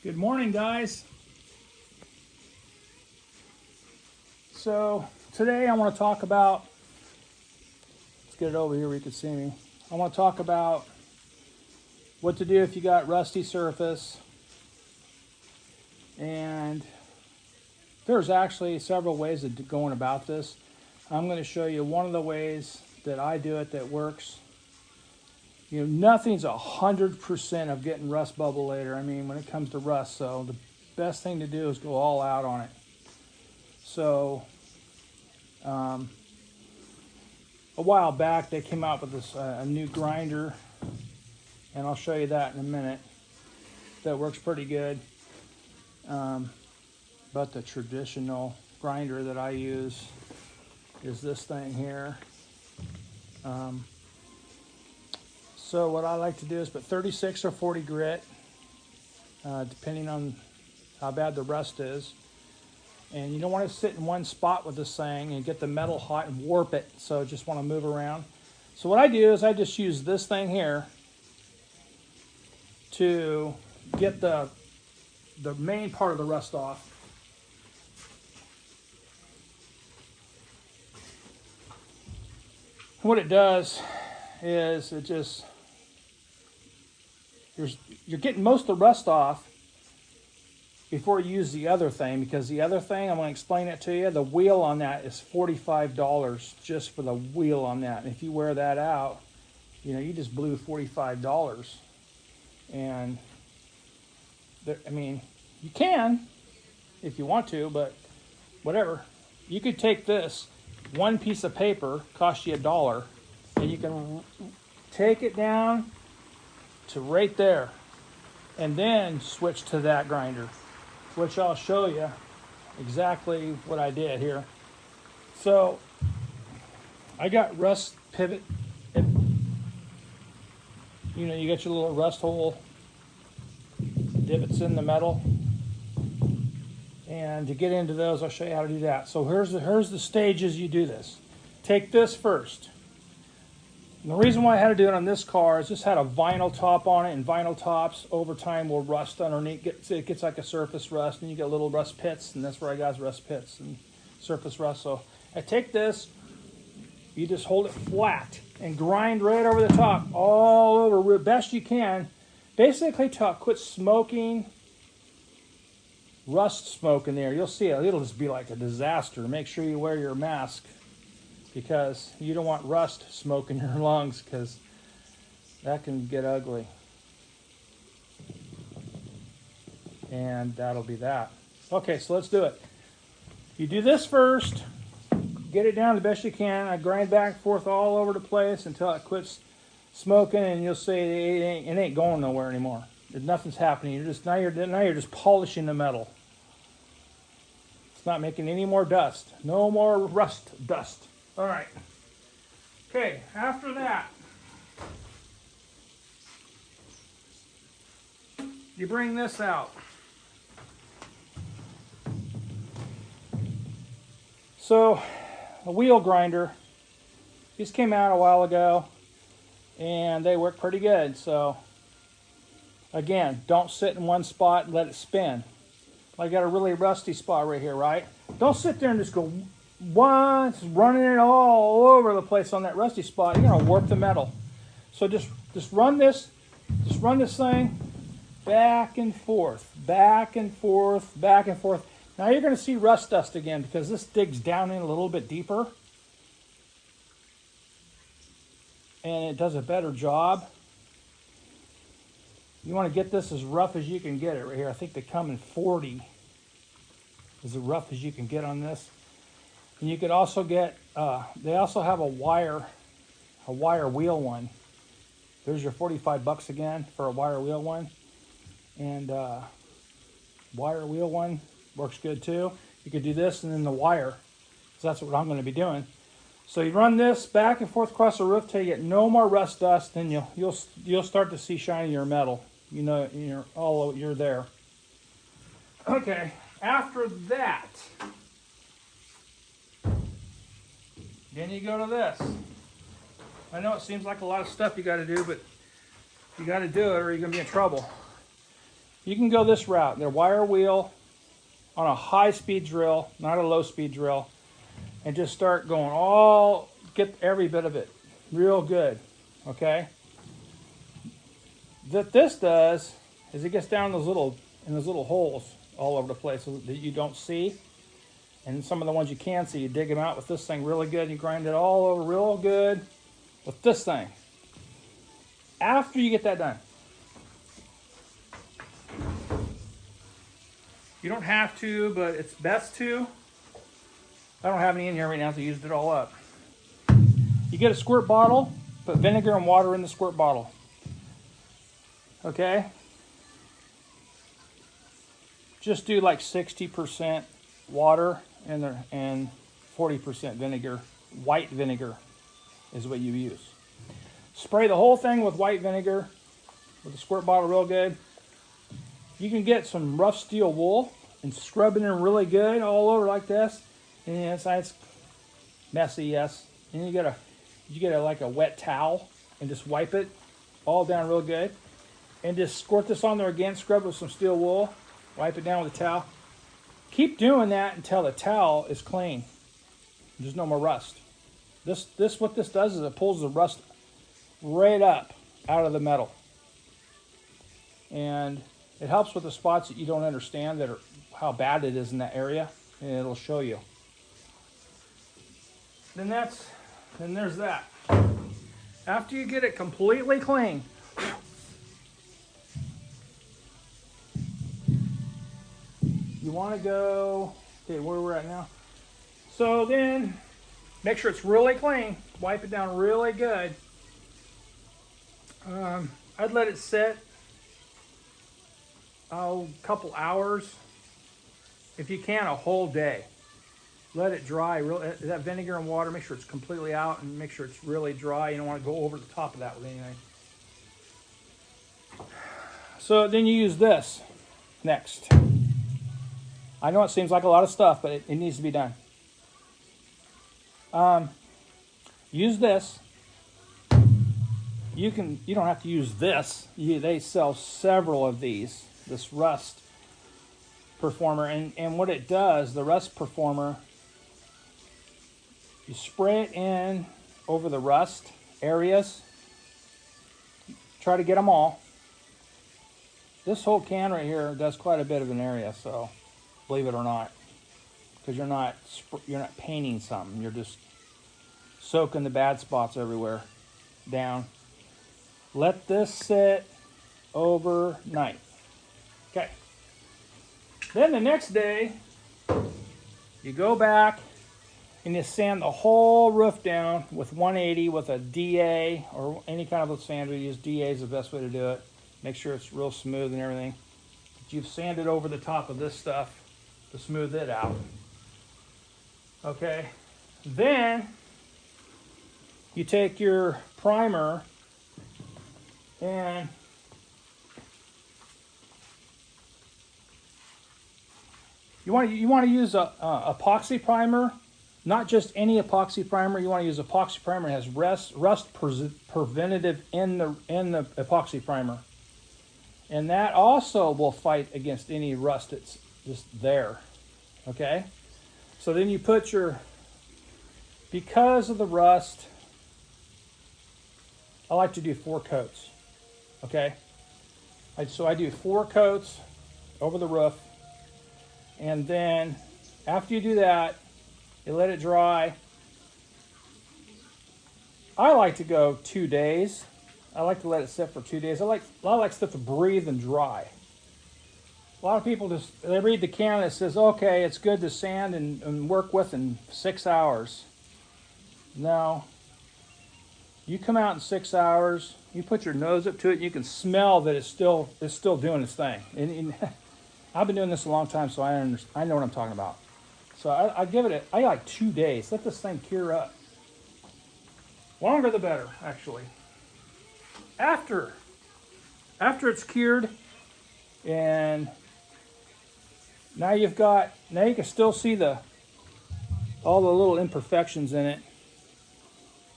Good morning, guys. So today I want to talk about, let's get it over here where you can see me. I want to talk about what to do if you got rusty surface. And there's actually several ways of going about this. I'm going to show you one of the ways that I do it that works. You know, nothing's 100% of getting rust bubble later. I mean, when it comes to rust, so the best thing to do is go all out on it. So, a while back they came out with this a new grinder, and I'll show you that in a minute. That works pretty good. But the traditional grinder that I use is this thing here. So what I like to do is put 36 or 40 grit, depending on how bad the rust is. And you don't want to sit in one spot with this thing and get the metal hot and warp it. So just want to move around. So what I do is I just use this thing here to get the main part of the rust off. What it does is it just, you're getting most of the rust off before you use the other thing, because the other thing, I'm going to explain it to you, the wheel on that is $45 just for the wheel on that. And if you wear that out, you know, you just blew $45. And I mean, you can if you want to, but whatever. You could take this, one piece of paper costs you $1, and you can take it down to right there and then switch to that grinder, which I'll show you exactly what I did here. So I got rust pivot. You know, you got your little rust hole divots in the metal. And to get into those, I'll show you how to do that. So here's the stages you do this. Take this first. And the reason why I had to do it on this car is this had a vinyl top on it, and vinyl tops over time will rust underneath. It gets like a surface rust, and you get little rust pits, and that's where I got rust pits and surface rust. So I take this, you just hold it flat and grind right over the top, all over, best you can, basically to quit smoking rust smoke in there. You'll see it'll just be like a disaster. Make sure you wear your mask, because you don't want rust smoke in your lungs, because that can get ugly. And that'll be that. Okay, so let's do it. You do this first, get it down the best you can. I grind back and forth all over the place until it quits smoking, and you'll see it ain't going nowhere anymore. Nothing's happening. Now you're just polishing the metal. It's not making any more dust. No more rust dust. All right. Okay, after that, you bring this out. So, a wheel grinder. These came out a while ago, and they work pretty good. So, again, don't sit in one spot and let it spin. I got a really rusty spot right here, right? Don't sit there and just go once, running it all over the place on that rusty spot. You're gonna warp the metal. So just run this thing back and forth, back and forth, back and forth. Now you're gonna see rust dust again, because this digs down in a little bit deeper, and it does a better job. You want to get this as rough as you can get it right here. I think they come in 40. As rough as you can get on this. And you could also get, they also have a wire wheel one. There's your $45 again for a wire wheel one. And wire wheel one works good too. You could do this and then the wire, because that's what I'm going to be doing. So you run this back and forth across the roof till you get no more rust dust, then you'll start to see shinier metal. You know, you're there. Okay, after that, then you go to this. I know it seems like a lot of stuff you got to do, but you got to do it or you're going to be in trouble. You can go this route. The wire wheel on a high-speed drill, not a low-speed drill, and just start going get every bit of it real good, okay? What this does is it gets down in those little holes all over the place that you don't see. And some of the ones you can see, you dig them out with this thing really good, and you grind it all over real good with this thing. After you get that done, you don't have to, but it's best to. I don't have any in here right now, so I used it all up. You get a squirt bottle, put vinegar and water in the squirt bottle. Okay? Just do like 60% water and 40% vinegar. White vinegar is what you use. Spray the whole thing with white vinegar with the squirt bottle real good. You can get some rough steel wool and scrub it in really good all over like this. And the inside's messy, yes. And you get like a wet towel and just wipe it all down real good. And just squirt this on there again, scrub with some steel wool, wipe it down with a towel. Keep doing that until the towel is clean. There's no more rust. What this does is it pulls the rust right up out of the metal. And it helps with the spots that you don't understand how bad it is in that area, and it'll show you. Then there's that. After you get it completely clean, you want to go, okay, where we're at now. So then, make sure it's really clean. Wipe it down really good. I'd let it sit a couple hours. If you can, a whole day. Let it dry. That vinegar and water, make sure it's completely out and make sure it's really dry. You don't want to go over the top of that with anything. So then you use this next. I know it seems like a lot of stuff, but it needs to be done. Use this. You don't have to use this. They sell several of these. This Rust Performer, and what it does, the Rust Performer, you spray it in over the rust areas. Try to get them all. This whole can right here does quite a bit of an area, so believe it or not, because you're not painting something. You're just soaking the bad spots everywhere down. Let this sit overnight. Okay. Then the next day, you go back and you sand the whole roof down with 180 with a DA or any kind of a sand. We use DA is the best way to do it. Make sure it's real smooth and everything. But you've sanded over the top of this stuff to smooth it out. Okay. Then you take your primer and you want to use a epoxy primer, not just any epoxy primer. You want to use epoxy primer that has rust preventative in the epoxy primer, and that also will fight against any rust that's just there. Okay, so then you put because of the rust, I like to do 4 coats. Okay, so I do 4 coats over the roof. And then after you do that, you let it dry. I like to go 2 days. I like to let it sit for 2 days. I like stuff to breathe and dry. A lot of people they read the can that says, okay, it's good to sand and work with in 6 hours. No. You come out in 6 hours, you put your nose up to it, and you can smell that it's still doing its thing. And I've been doing this a long time, so I know what I'm talking about. So I like 2 days. Let this thing cure up. Longer the better, actually. After it's cured, and now you can still see all the little imperfections in it.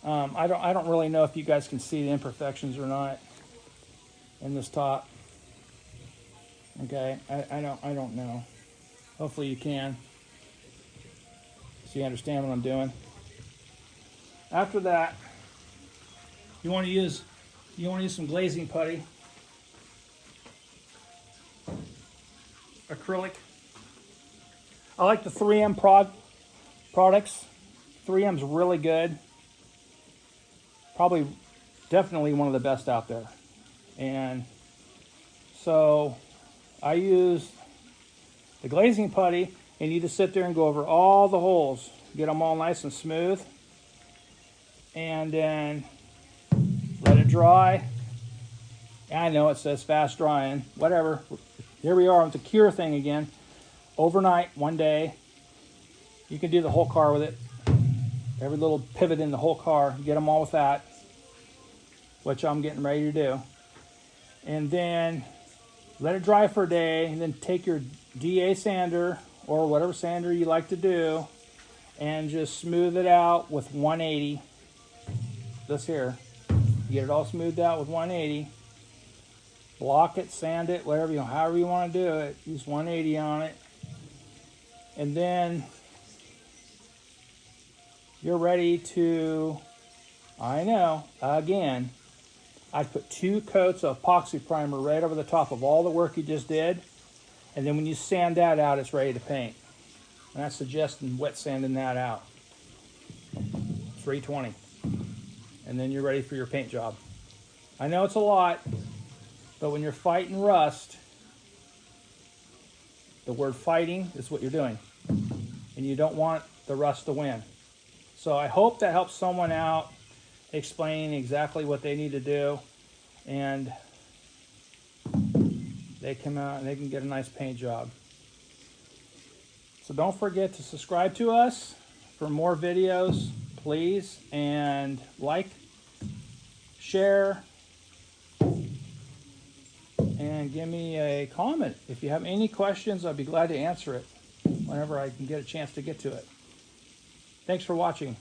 I don't really know if you guys can see the imperfections or not in this top. Okay, I don't know. Hopefully you can. So you understand what I'm doing. After that, you want to use some glazing putty, acrylic. I like the 3M products. 3M's really good. Probably, definitely one of the best out there. And so I use the glazing putty, and you just sit there and go over all the holes, get them all nice and smooth, and then let it dry. I know it says fast drying, whatever. Here we are with the cure thing again. Overnight, one day, you can do the whole car with it. Every little pivot in the whole car, get them all with that, which I'm getting ready to do. And then let it dry for a day, and then take your DA sander or whatever sander you like to do and just smooth it out with 180. This here. Get it all smoothed out with 180. Block it, sand it, whatever however you want to do it. Use 180 on it. And then you're ready to, I know, again, I'd put 2 coats of epoxy primer right over the top of all the work you just did. And then when you sand that out, it's ready to paint. And I suggest wet sanding that out. 320. And then you're ready for your paint job. I know it's a lot, but when you're fighting rust, the word fighting is what you're doing. And you don't want the rust to win. So I hope that helps someone out, explaining exactly what they need to do, and they come out and they can get a nice paint job. So don't forget to subscribe to us for more videos, please, and like, share, and give me a comment. If you have any questions, I'd be glad to answer it whenever I can get a chance to get to it. Thanks for watching.